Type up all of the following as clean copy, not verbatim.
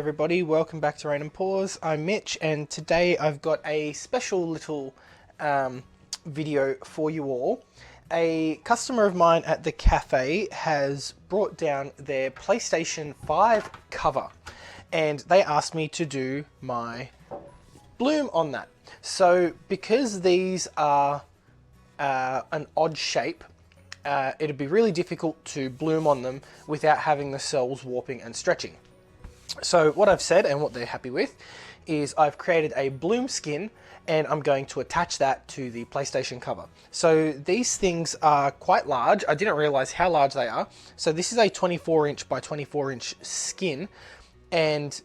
everybody, welcome back to Rain and Pours. I'm Mitch and today I've got a special little video for you all. A customer of mine at the cafe has brought down their PlayStation 5 cover and they asked me to do my bloom on that. So because these are an odd shape, it'd be really difficult to bloom on them without having the cells warping and stretching. So what I've said and what they're happy with is I've created a bloom skin and I'm going to attach that to the PlayStation cover. So these things are quite large. I didn't realize how large they are. So this is a 24-inch by 24-inch skin, and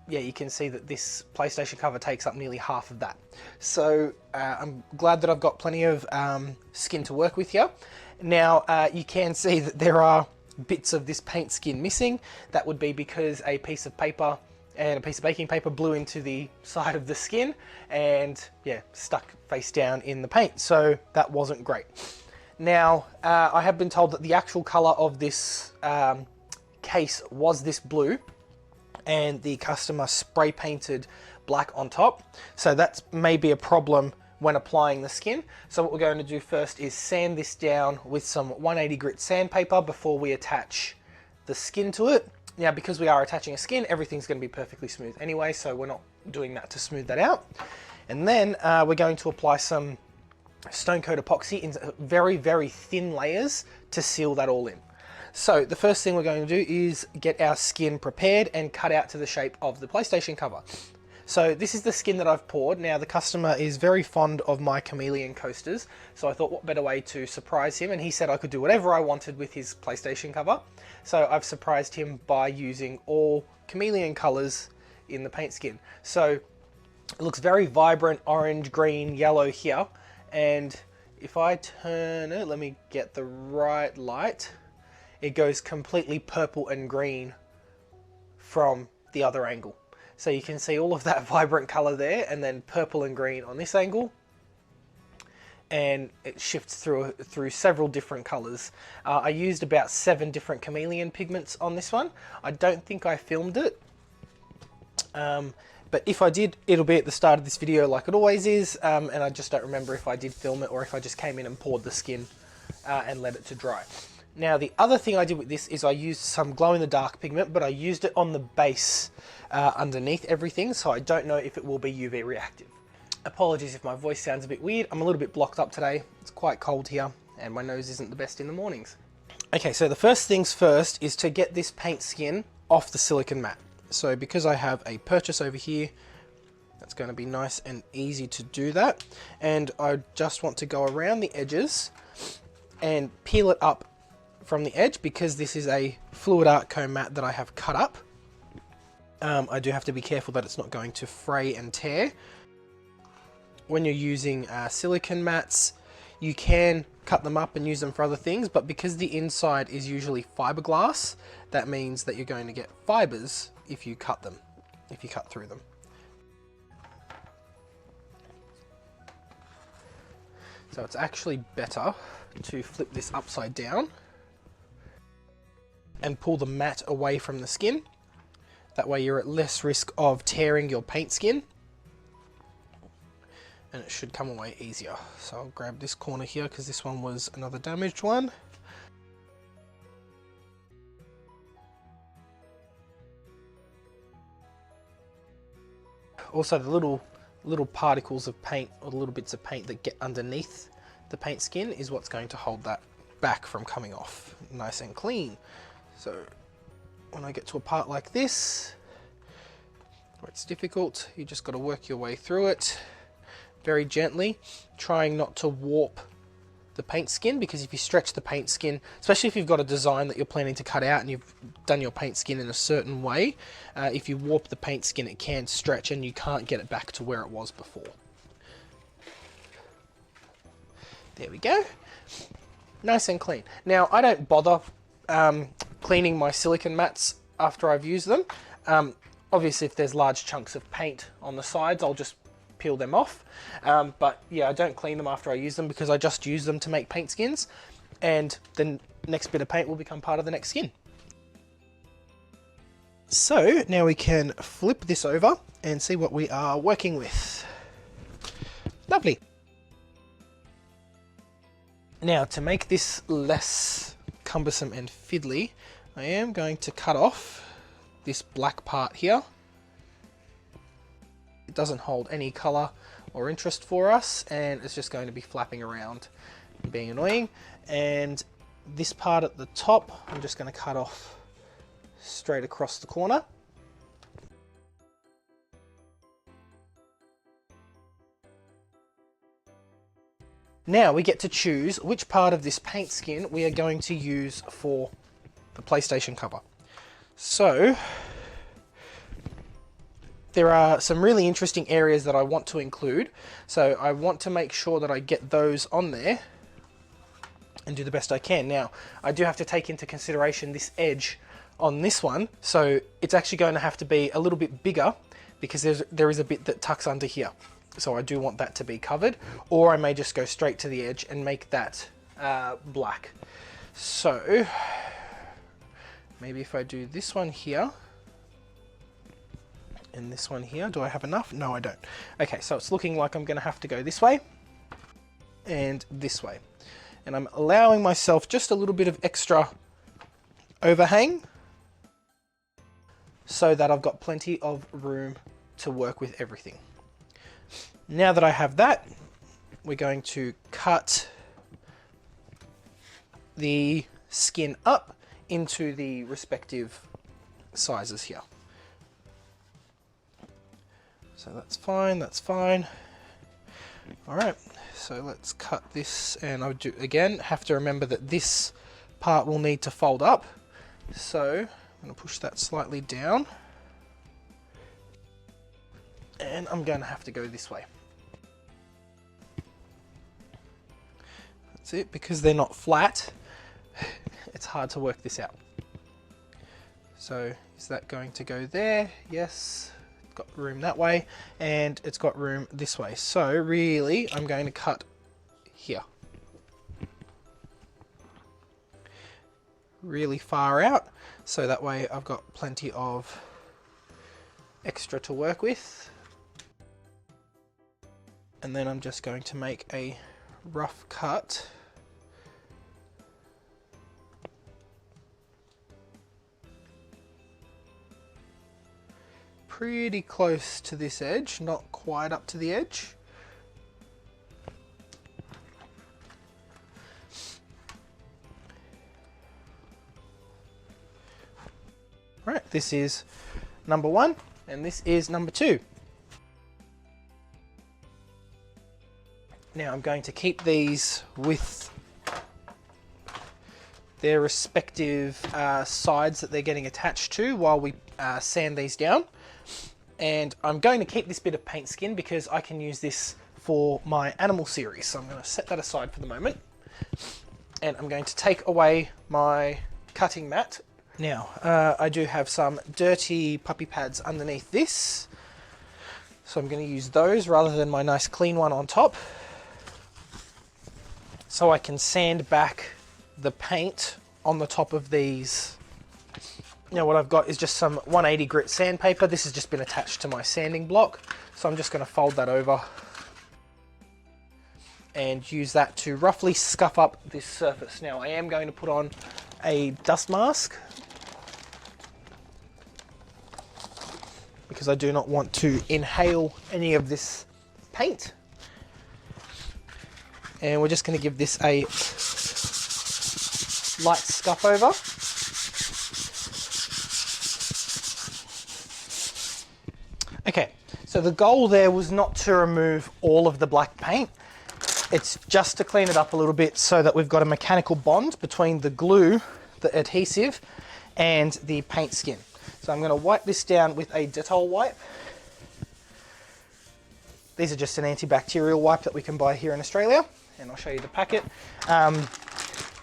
yeah, you can see that this PlayStation cover takes up nearly half of that. So I'm glad that I've got plenty of skin to work with here. Now you can see that there are bits of this paint skin missing. That would be because a piece of paper and a piece of baking paper blew into the side of the skin and yeah, stuck face down in the paint. So that wasn't great. Now I have been told that the actual color of this case was this blue, and the customer spray painted black on top. So that's maybe a problem when applying the skin. So what we're going to do first is sand this down with some 180 grit sandpaper before we attach the skin to it. Now, because we are attaching a skin, everything's going to be perfectly smooth anyway, so we're not doing that to smooth that out. And then we're going to apply some stone coat epoxy in very, very thin layers to seal that all in. So the first thing we're going to do is get our skin prepared and cut out to the shape of the PlayStation cover. So this is the skin that I've poured. Now the customer is very fond of my chameleon coasters, so I thought what better way to surprise him, and he said I could do whatever I wanted with his PlayStation cover. So I've surprised him by using all chameleon colors in the paint skin. So it looks very vibrant, orange, green, yellow here, and if I turn it, let me get the right light, it goes completely purple and green from the other angle. So you can see all of that vibrant color there, and then purple and green on this angle, and it shifts through several different colors. I used about 7 different chameleon pigments on this one. I don't think I filmed it, but if I did, it'll be at the start of this video like it always is, and I just don't remember if I did film it or if I just came in and poured the skin and let it to dry. Now the other thing I did with this is I used some glow-in-the-dark pigment, but I used it on the base underneath everything, so I don't know if it will be UV reactive. Apologies if my voice sounds a bit weird. I'm a little bit blocked up today. It's quite cold here and my nose isn't the best in the mornings. Okay, so the first things first is to get this paint skin off the silicone mat. So because I have a purchase over here, that's going to be nice and easy to do that. And I just want to go around the edges and peel it up from the edge, because this is a fluid art comb mat that I have cut up. I do have to be careful that it's not going to fray and tear. When you're using silicone mats, you can cut them up and use them for other things, but because the inside is usually fiberglass, that means that you're going to get fibers if you cut them, if you cut through them. So it's actually better to flip this upside down and pull the mat away from the skin. That way you're at less risk of tearing your paint skin, and it should come away easier. So I'll grab this corner here because this one was another damaged one. Also the little particles of paint, or the little bits of paint that get underneath the paint skin, is what's going to hold that back from coming off nice and clean. So when I get to a part like this, where it's difficult, you just got to work your way through it very gently, trying not to warp the paint skin, because if you stretch the paint skin, especially if you've got a design that you're planning to cut out and you've done your paint skin in a certain way, if you warp the paint skin, it can stretch and you can't get it back to where it was before. There we go. Nice and clean. Now I don't bother cleaning my silicone mats after I've used them. Obviously if there's large chunks of paint on the sides, I'll just peel them off. But yeah, I don't clean them after I use them, because I just use them to make paint skins, and the next bit of paint will become part of the next skin. So now we can flip this over and see what we are working with. Lovely. Now, to make this less cumbersome and fiddly, I am going to cut off this black part here. It doesn't hold any colour or interest for us, and it's just going to be flapping around and being annoying. And this part at the top, I'm just going to cut off straight across the corner. Now we get to choose which part of this paint skin we are going to use for the PlayStation cover. So there are some really interesting areas that I want to include. So I want to make sure that I get those on there and do the best I can. Now, I do have to take into consideration this edge on this one. So it's actually going to have to be a little bit bigger because there is a bit that tucks under here. So I do want that to be covered, or I may just go straight to the edge and make that black. So maybe if I do this one here and this one here, do I have enough? No, I don't. Okay, so it's looking like I'm going to have to go this way and this way. And I'm allowing myself just a little bit of extra overhang so that I've got plenty of room to work with everything. Now that I have that, we're going to cut the skin up into the respective sizes here. So that's fine, that's fine. All right, so let's cut this, and I do again have to remember that this part will need to fold up. So I'm going to push that slightly down, and I'm going to have to go this way. That's it, because they're not flat, it's hard to work this out. So is that going to go there? Yes, it's got room that way, and it's got room this way. So really, I'm going to cut here. Really far out, so that way I've got plenty of extra to work with. And then I'm just going to make a rough cut pretty close to this edge, not quite up to the edge. Right, this is number one, and this is number two. Now I'm going to keep these with their respective sides that they're getting attached to while we sand these down. And I'm going to keep this bit of paint skin because I can use this for my animal series. So I'm going to set that aside for the moment. And I'm going to take away my cutting mat. Now, I do have some dirty puppy pads underneath this. So I'm going to use those rather than my nice clean one on top, so I can sand back the paint on the top of these. Now what I've got is just some 180 grit sandpaper. This has just been attached to my sanding block. So I'm just going to fold that over and use that to roughly scuff up this surface. Now I am going to put on a dust mask because I do not want to inhale any of this paint. And we're just going to give this a light scuff over. Okay, so the goal there was not to remove all of the black paint. It's just to clean it up a little bit so that we've got a mechanical bond between the glue, the adhesive, and the paint skin. So I'm going to wipe this down with a Dettol wipe. These are just an antibacterial wipe that we can buy here in Australia, and I'll show you the packet.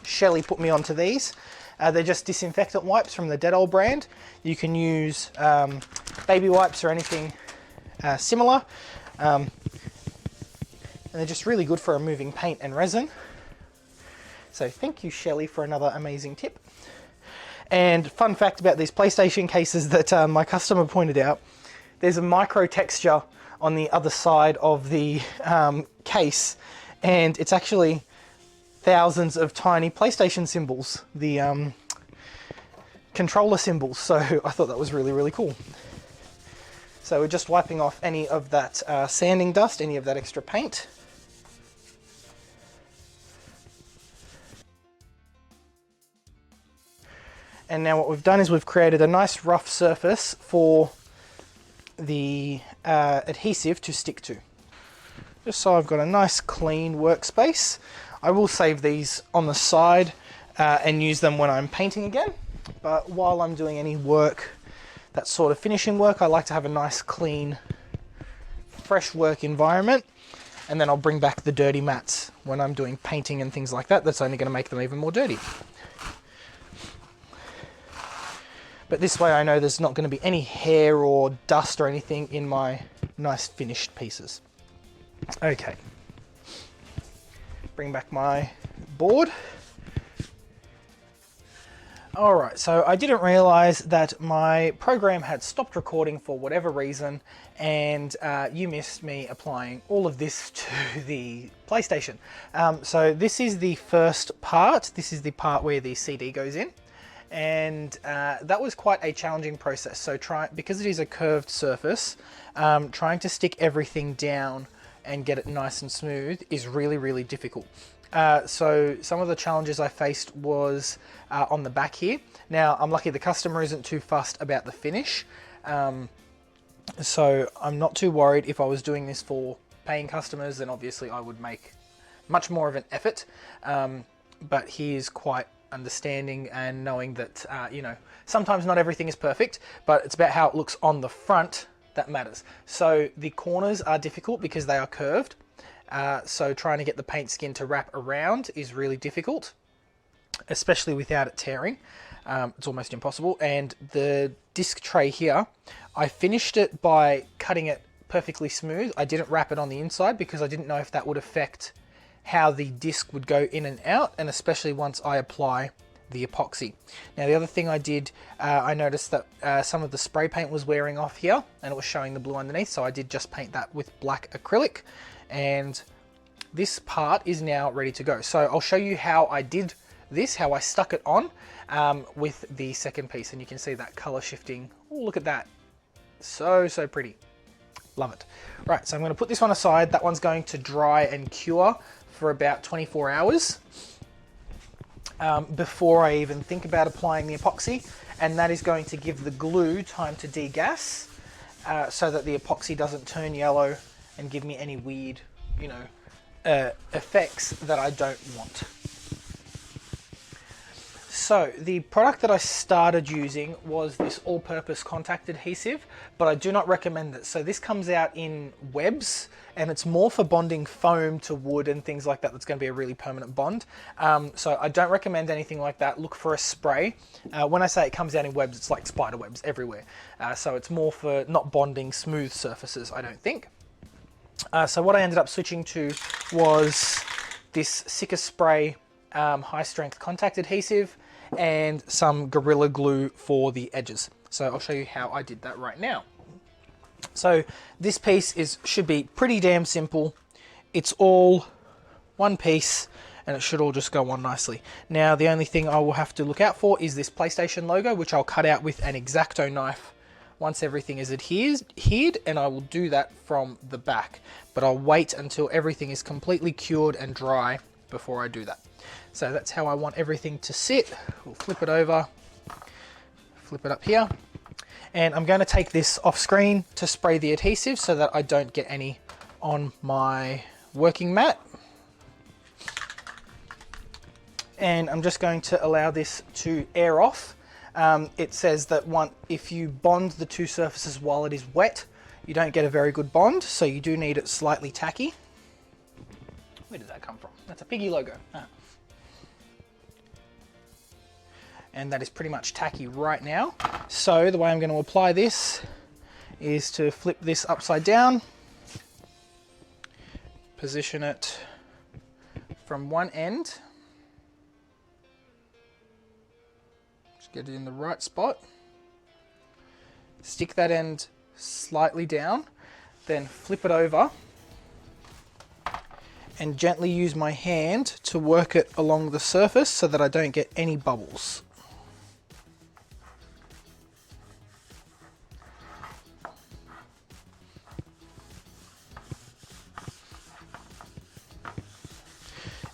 Shelley put me onto these. They're just disinfectant wipes from the Dettol brand. You can use baby wipes or anything similar. And they're just really good for removing paint and resin. So thank you, Shelley, for another amazing tip. And fun fact about these PlayStation cases that my customer pointed out, there's a micro texture on the other side of the case, and it's actually thousands of tiny PlayStation symbols, the controller symbols. So I thought that was really, really cool. So we're just wiping off any of that sanding dust, any of that extra paint. And now what we've done is we've created a nice rough surface for the adhesive to stick to. Just so I've got a nice clean workspace. I will save these on the side and use them when I'm painting again. But while I'm doing any work, that sort of finishing work, I like to have a nice clean, fresh work environment. And then I'll bring back the dirty mats when I'm doing painting and things like that. That's only going to make them even more dirty. But this way I know there's not going to be any hair or dust or anything in my nice finished pieces. Okay. Bring back my board. Alright, so I didn't realize that my program had stopped recording for whatever reason, and you missed me applying all of this to the PlayStation. So this is the first part. This is the part where the CD goes in. And that was quite a challenging process. So because it is a curved surface, trying to stick everything down and get it nice and smooth is really, really difficult. So some of the challenges I faced was on the back here. Now I'm lucky the customer isn't too fussed about the finish. So I'm not too worried. If I was doing this for paying customers, then obviously I would make much more of an effort. But he is quite understanding and knowing that, you know, sometimes not everything is perfect, but it's about how it looks on the front that matters. So the corners are difficult because they are curved. So trying to get the paint skin to wrap around is really difficult, especially without it tearing. It's almost impossible. And the disc tray here, I finished it by cutting it perfectly smooth. I didn't wrap it on the inside because I didn't know if that would affect how the disc would go in and out, and especially once I apply the epoxy. Now the other thing I did, I noticed that some of the spray paint was wearing off here and it was showing the blue underneath, so I did just paint that with black acrylic, and this part is now ready to go. So I'll show you how I did this, how I stuck it on with the second piece, and you can see that color shifting. Oh, look at that. So pretty. Love it. Right, so I'm going to put this one aside. That one's going to dry and cure for about 24 hours before I even think about applying the epoxy, and that is going to give the glue time to degas so that the epoxy doesn't turn yellow and give me any weird, you know, effects that I don't want. So the product that I started using was this all-purpose contact adhesive, but I do not recommend it. So this comes out in webs, and it's more for bonding foam to wood and things like that. That's going to be a really permanent bond. So I don't recommend anything like that. Look for a spray. When I say it comes out in webs, it's like spider webs everywhere. So it's more for not bonding smooth surfaces, I don't think. So what I ended up switching to was this Sika Spray high strength contact adhesive and some Gorilla Glue for the edges. So I'll show you how I did that right now. So this piece should be pretty damn simple. It's all one piece and it should all just go on nicely. Now the only thing I will have to look out for is this PlayStation logo, which I'll cut out with an X-Acto knife once everything is adhered, and I will do that from the back. But I'll wait until everything is completely cured and dry before I do that. So that's how I want everything to sit. We'll flip it over, flip it up here. And I'm going to take this off screen to spray the adhesive so that I don't get any on my working mat. And I'm just going to allow this to air off. It says that if you bond the two surfaces while it is wet, you don't get a very good bond, so you do need it slightly tacky. Where did that come from? That's a piggy logo. Ah. And that is pretty much tacky right now. So the way I'm going to apply this is to flip this upside down, position it from one end. Just get it in the right spot. Stick that end slightly down, then flip it over and gently use my hand to work it along the surface so that I don't get any bubbles.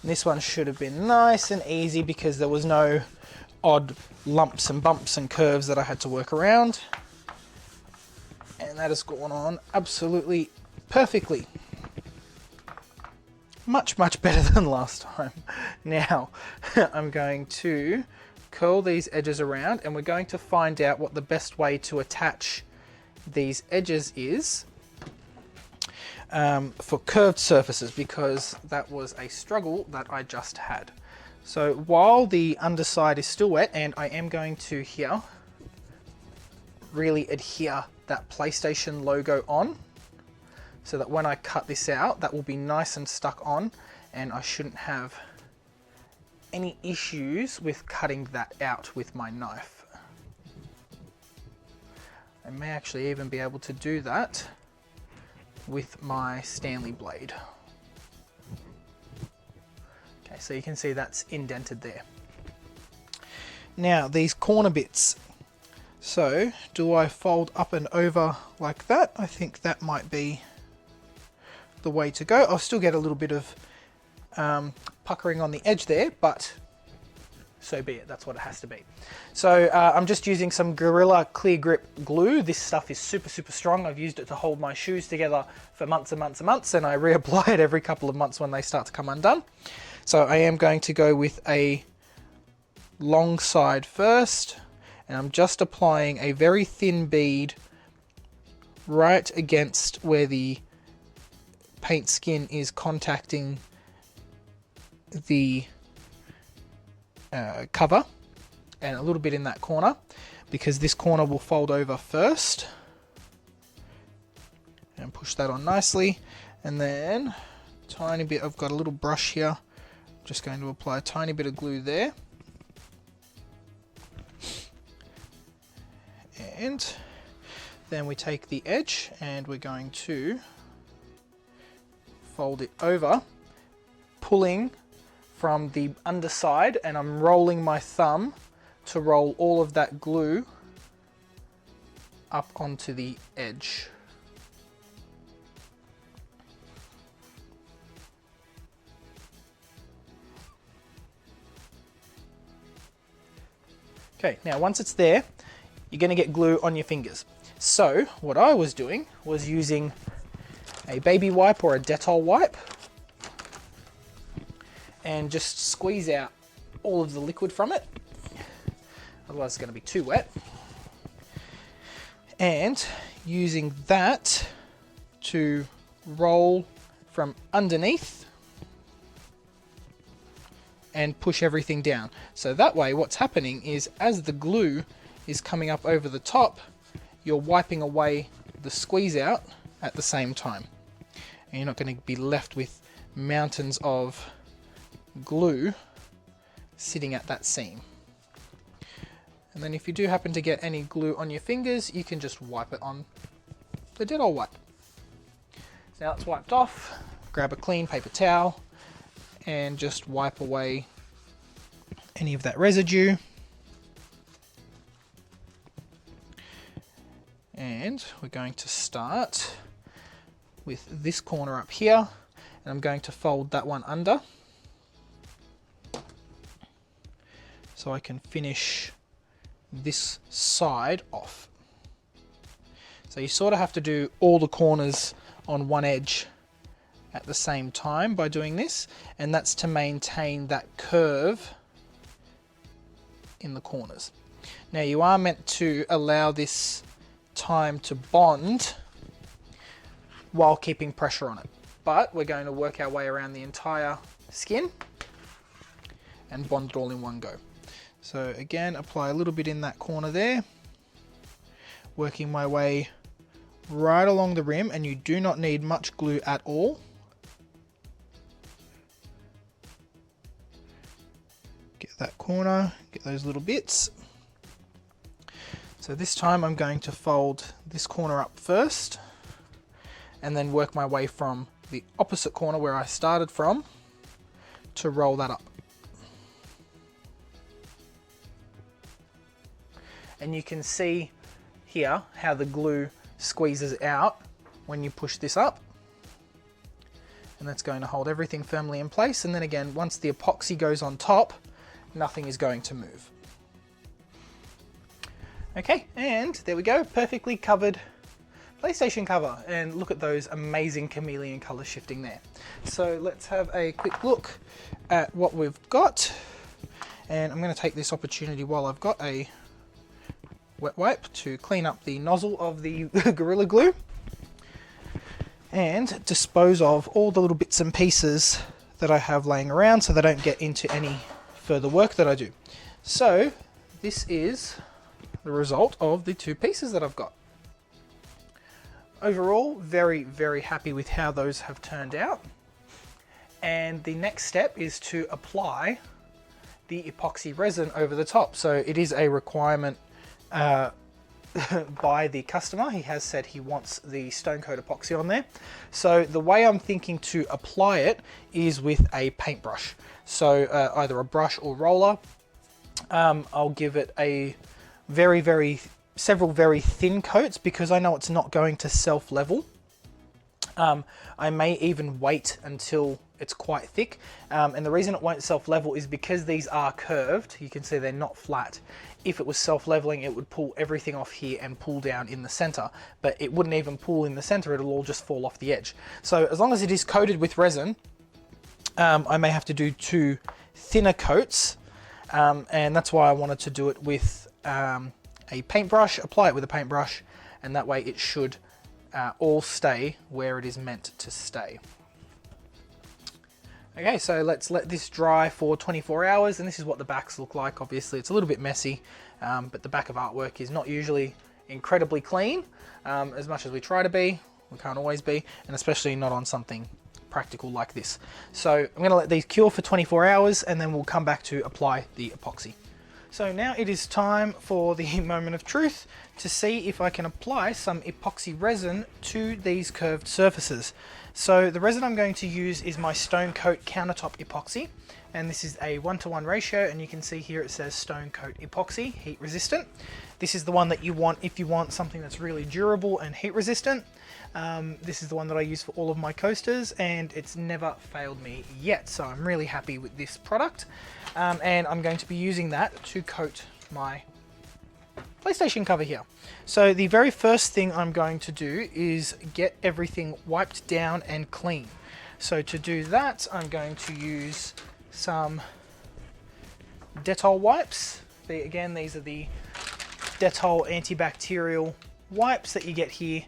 And this one should have been nice and easy because there was no odd lumps and bumps and curves that I had to work around. And that has gone on absolutely perfectly. Much better than last time. Now, I'm going to curl these edges around and we're going to find out what the best way to attach these edges is for curved surfaces, because that was a struggle that I just had. So while the underside is still wet, and I am going to here really adhere that PlayStation logo on so that when I cut this out, that will be nice and stuck on and I shouldn't have any issues with cutting that out with my knife. I may actually even be able to do that with my Stanley blade. Okay, so you can see that's indented there. Now these corner bits. So do I fold up and over like that? I think that might be the way to go. I'll still get a little bit of puckering on the edge there, but so be it, that's what it has to be. So I'm just using some Gorilla Clear Grip glue. This stuff is super strong. I've used it to hold my shoes together for months and months, and I reapply it every couple of months when they start to come undone. So I am going to go with a long side first, and I'm just applying a very thin bead right against where the paint skin is contacting the cover, and a little bit in that corner because this corner will fold over first, and push that on nicely. And then tiny bit, I've got a little brush here, I'm just going to apply a tiny bit of glue there, and then we take the edge and we're going to fold it over, pulling from the underside, and I'm rolling my thumb to roll all of that glue up onto the edge. Okay, now once it's there, you're going to get glue on your fingers. So what I was doing was using a baby wipe or a Dettol wipe and just squeeze out all of the liquid from it, otherwise it's going to be too wet, and using that to roll from underneath and push everything down. So that way what's happening is as the glue is coming up over the top, you're wiping away the squeeze out at the same time, and you're not going to be left with mountains of glue sitting at that seam. And then if you do happen to get any glue on your fingers, you can just wipe it on the Dettol wipe. So now it's wiped off, grab a clean paper towel and just wipe away any of that residue. And we're going to start with this corner up here, and I'm going to fold that one under so I can finish this side off. So you sort of have to do all the corners on one edge at the same time by doing this, and that's to maintain that curve in the corners. Now you are meant to allow this time to bond while keeping pressure on it, but we're going to work our way around the entire skin and bond it all in one go. So again, apply a little bit in that corner there, working my way right along the rim, and you do not need much glue at all. Get that corner, get those little bits. So this time I'm going to fold this corner up first and then work my way from the opposite corner where I started from to roll that up. And you can see here how the glue squeezes out when you push this up. And that's going to hold everything firmly in place. And then again, once the epoxy goes on top, nothing is going to move. Okay, and there we go, perfectly covered PlayStation cover. And look at those amazing chameleon color shifting there. So let's have a quick look at what we've got. And I'm going to take this opportunity while I've got a wet wipe to clean up the nozzle of the Gorilla Glue and dispose of all the little bits and pieces that I have laying around so they don't get into any further work that I do. So this is the result of the two pieces that I've got. Overall, very, very happy with how those have turned out. And the next step is to apply the epoxy resin over the top. So it is a requirement by the customer. He has said he wants the stone coat epoxy on there. So the way I'm thinking to apply it is with a paintbrush. So either a brush or roller. I'll give it a several very thin coats because I know it's not going to self-level. I may even wait until it's quite thick. And the reason it won't self-level is because these are curved. You can see they're not flat. If it was self-leveling, it would pull everything off here and pull down in the center, but it wouldn't even pull in the center. It'll all just fall off the edge. So as long as it is coated with resin, I may have to do two thinner coats. And that's why I wanted to do it with a paintbrush, apply it with a paintbrush, and that way it should all stay where it is meant to stay. Okay, so let's let this dry for 24 hours, and this is what the backs look like. Obviously, it's a little bit messy, but the back of artwork is not usually incredibly clean. As much as we try to be, we can't always be, and especially not on something practical like this. So I'm going to let these cure for 24 hours, and then we'll come back to apply the epoxy. So now it is time for the moment of truth to see if I can apply some epoxy resin to these curved surfaces. So the resin I'm going to use is my Stone Coat Countertop Epoxy, and this is a 1:1 ratio, and you can see here it says Stone Coat Epoxy, heat resistant. This is the one that you want if you want something that's really durable and heat resistant. This is the one that I use for all of my coasters, and it's never failed me yet, so I'm really happy with this product. And I'm going to be using that to coat my PlayStation cover here. So the very first thing I'm going to do is get everything wiped down and clean. So to do that, I'm going to use some Dettol wipes. Again, these are the Dettol antibacterial wipes that you get here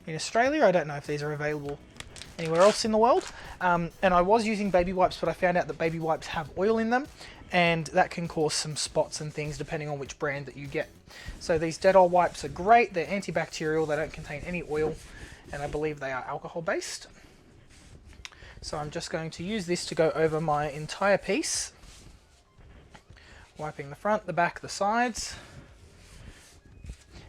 in Australia. I don't know if these are available anywhere else in the world. And I was using baby wipes, but I found out that baby wipes have oil in them, and that can cause some spots and things depending on which brand that you get. So these Dettol wipes are great. They're antibacterial, they don't contain any oil, and I believe they are alcohol based. So I'm just going to use this to go over my entire piece, wiping the front, the back, the sides.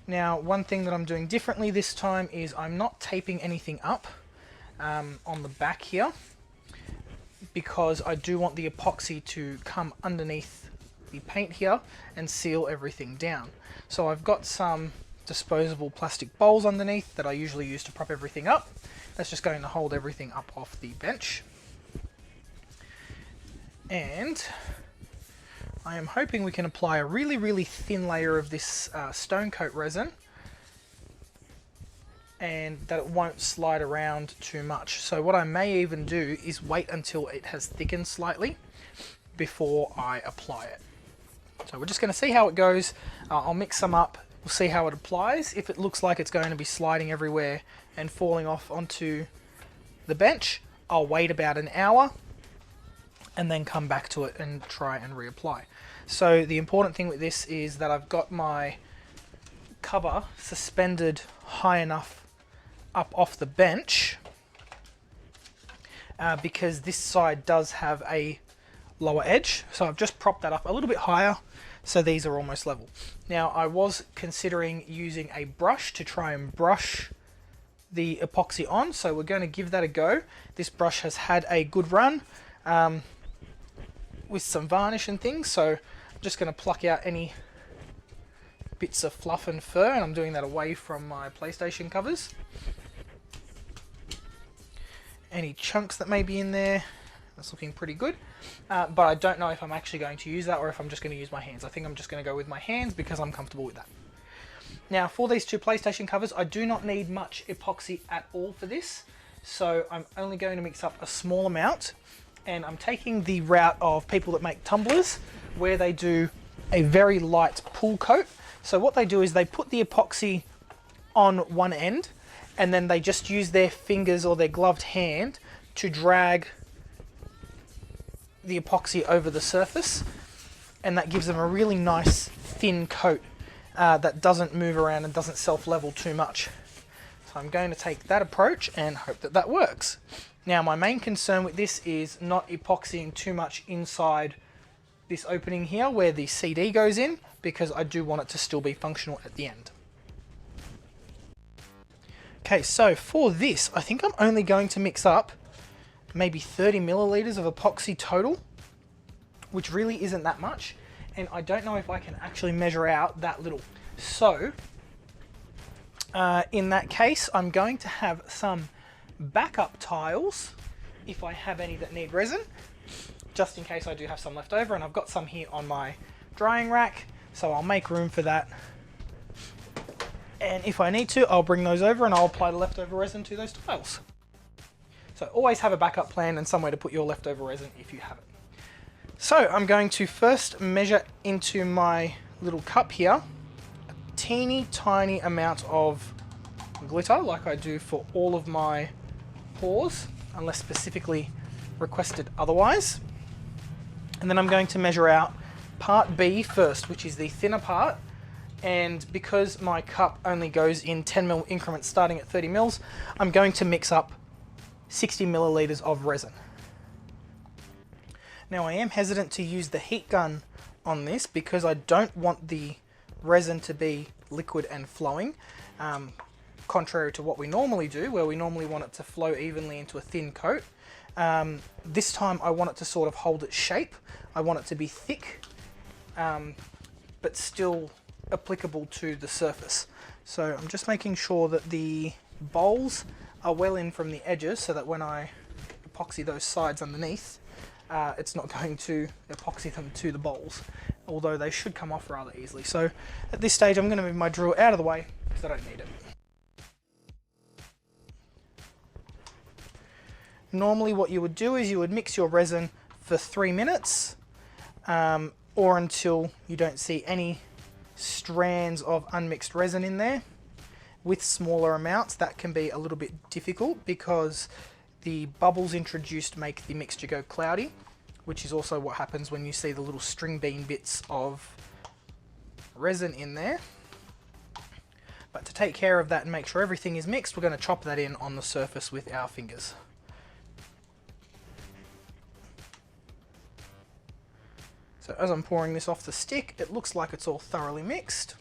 Now, one thing that I'm doing differently this time is I'm not taping anything up on the back here, because I do want the epoxy to come underneath the paint here and seal everything down. So I've got some disposable plastic bowls underneath that I usually use to prop everything up. That's just going to hold everything up off the bench. And I am hoping we can apply a really, really thin layer of this stone coat resin, and that it won't slide around too much. So what I may even do is wait until it has thickened slightly before I apply it. So we're just going to see how it goes. I'll mix some up. We'll see how it applies. If it looks like it's going to be sliding everywhere and falling off onto the bench, I'll wait about an hour and then come back to it and try and reapply. So the important thing with this is that I've got my cover suspended high enough up off the bench, because this side does have a lower edge. So I've just propped that up a little bit higher so these are almost level. Now I was considering using a brush to try and brush the epoxy on, so we're going to give that a go. This brush has had a good run with some varnish and things, so I'm just going to pluck out any bits of fluff and fur, and I'm doing that away from my PlayStation covers. Any chunks that may be in there, that's looking pretty good, but I don't know if I'm actually going to use that or if I'm just going to use my hands. I think I'm just going to go with my hands because I'm comfortable with that. Now for these two PlayStation covers, I do not need much epoxy at all for this, so I'm only going to mix up a small amount, and I'm taking the route of people that make tumblers where they do a very light pool coat. So what they do is they put the epoxy on one end and then they just use their fingers or their gloved hand to drag the epoxy over the surface, and that gives them a really nice thin coat that doesn't move around and doesn't self-level too much. So I'm going to take that approach and hope that that works. Now my main concern with this is not epoxying too much inside this opening here where the CD goes in, because I do want it to still be functional at the end. Okay, so for this, I think I'm only going to mix up maybe 30 milliliters of epoxy total, which really isn't that much, and I don't know if I can actually measure out that little. So in that case, I'm going to have some backup tiles, if I have any that need resin, just in case I do have some left over, and I've got some here on my drying rack, so I'll make room for that. And if I need to, I'll bring those over and I'll apply the leftover resin to those tiles. So always have a backup plan and somewhere to put your leftover resin if you have it. So I'm going to first measure into my little cup here a teeny tiny amount of glitter, like I do for all of my pours, unless specifically requested otherwise. And then I'm going to measure out part B first, which is the thinner part. And because my cup only goes in 10 ml increments starting at 30 mils, I'm going to mix up 60 milliliters of resin. Now I am hesitant to use the heat gun on this because I don't want the resin to be liquid and flowing, contrary to what we normally do, where we normally want it to flow evenly into a thin coat. This time I want it to sort of hold its shape. I want it to be thick, but still applicable to the surface. So I'm just making sure that the bowls are well in from the edges so that when I epoxy those sides underneath, it's not going to epoxy them to the bowls, although they should come off rather easily. So at this stage I'm going to move my drill out of the way because I don't need it. Normally what you would do is you would mix your resin for 3 minutes or until you don't see any strands of unmixed resin in there. With smaller amounts that can be a little bit difficult because the bubbles introduced make the mixture go cloudy, which is also what happens when you see the little string bean bits of resin in there. But to take care of that and make sure everything is mixed, we're going to chop that in on the surface with our fingers. So as I'm pouring this off the stick, it looks like it's all thoroughly mixed.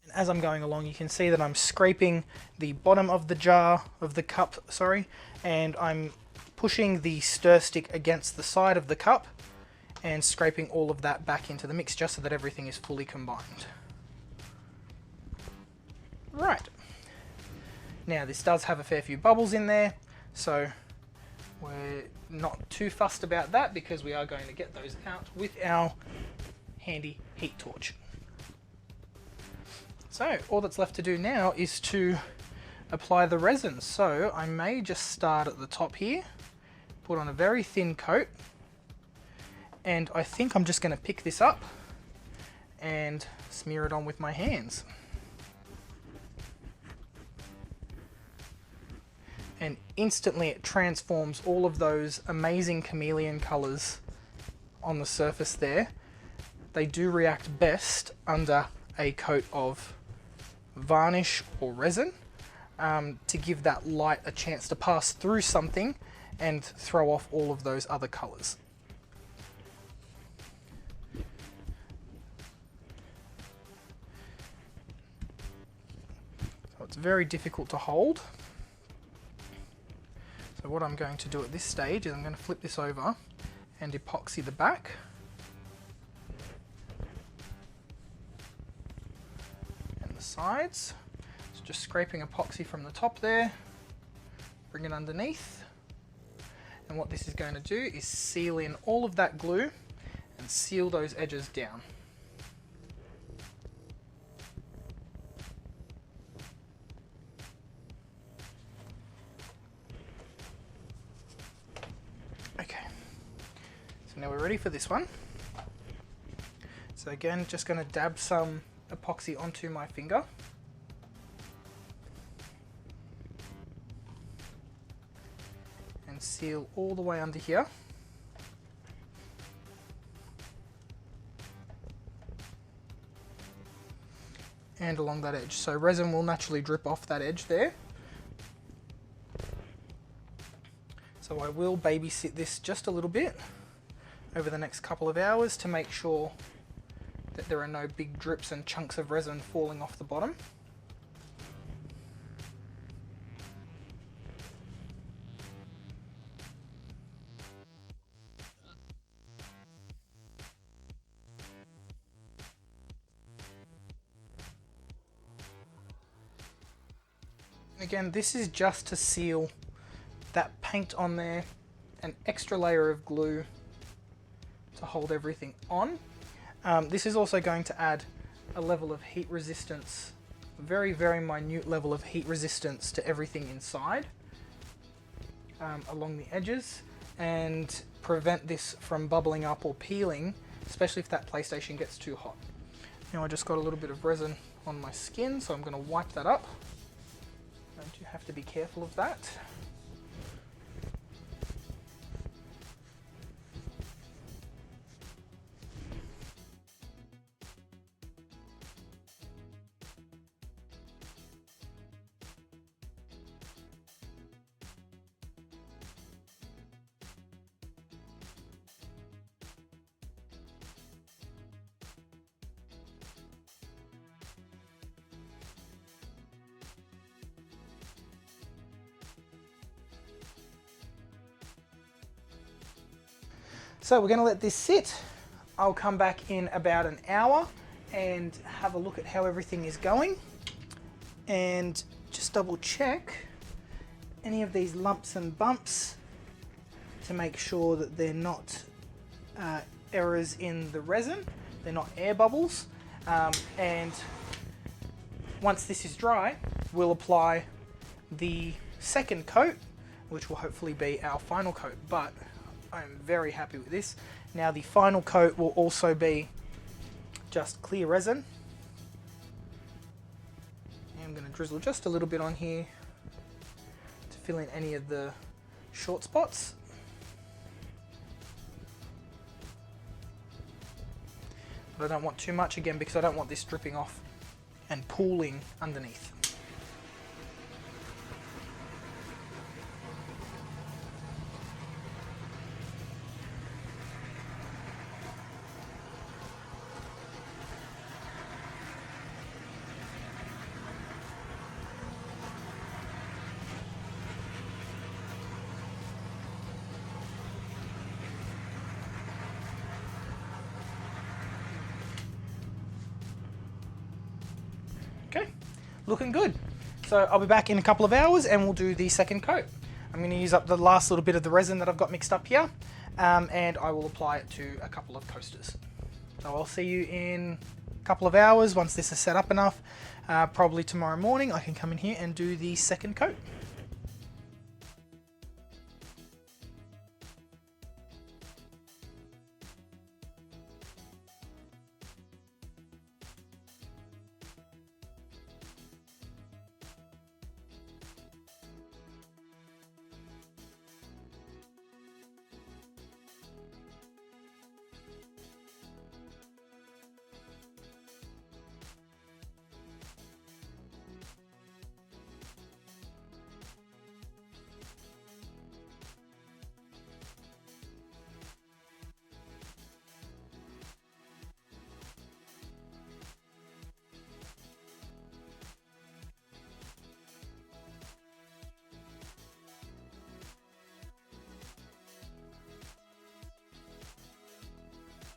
And as I'm going along, you can see that I'm scraping the bottom of the jar, of the cup, sorry, and I'm pushing the stir stick against the side of the cup and scraping all of that back into the mixture so that everything is fully combined. Right. Now this does have a fair few bubbles in there, so we're not too fussed about that because we are going to get those out with our handy heat torch. So all that's left to do now is to apply the resin. So I may just start at the top here, put on a very thin coat, and I think I'm just going to pick this up and smear it on with my hands. And instantly it transforms all of those amazing chameleon colors on the surface there. They do react best under a coat of varnish or resin to give that light a chance to pass through something and throw off all of those other colors. very difficult to hold. So what I'm going to do at this stage is I'm going to flip this over and epoxy the back. And the sides. So just scraping epoxy from the top there, bring it underneath. And what this is going to do is seal in all of that glue and seal those edges down. Now we're ready for this one. So again, just going to dab some epoxy onto my finger. And seal all the way under here. And along that edge. So resin will naturally drip off that edge there. So I will babysit this just a little bit over the next couple of hours to make sure that there are no big drips and chunks of resin falling off the bottom. Again, this is just to seal that paint on there, an extra layer of glue to hold everything on. This is also going to add a level of heat resistance, very, very minute level of heat resistance to everything inside along the edges, and prevent this from bubbling up or peeling, especially if that PlayStation gets too hot. Now I just got a little bit of resin on my skin, so I'm going to wipe that up. And you have to be careful of that. So we're going to let this sit. I'll come back in about an hour and have a look at how everything is going, and just double check any of these lumps and bumps to make sure that they're not errors in the resin, they're not air bubbles. And once this is dry, we'll apply the second coat, which will hopefully be our final coat, but I'm very happy with this. Now the final coat will also be just clear resin. And I'm going to drizzle just a little bit on here to fill in any of the short spots. But I don't want too much again, because I don't want this dripping off and pooling underneath. Okay, looking good. So I'll be back in a couple of hours and we'll do the second coat. I'm going to use up the last little bit of the resin that I've got mixed up here, and I will apply it to a couple of coasters. So I'll see you in a couple of hours once this is set up enough. Probably tomorrow morning I can come in here and do the second coat.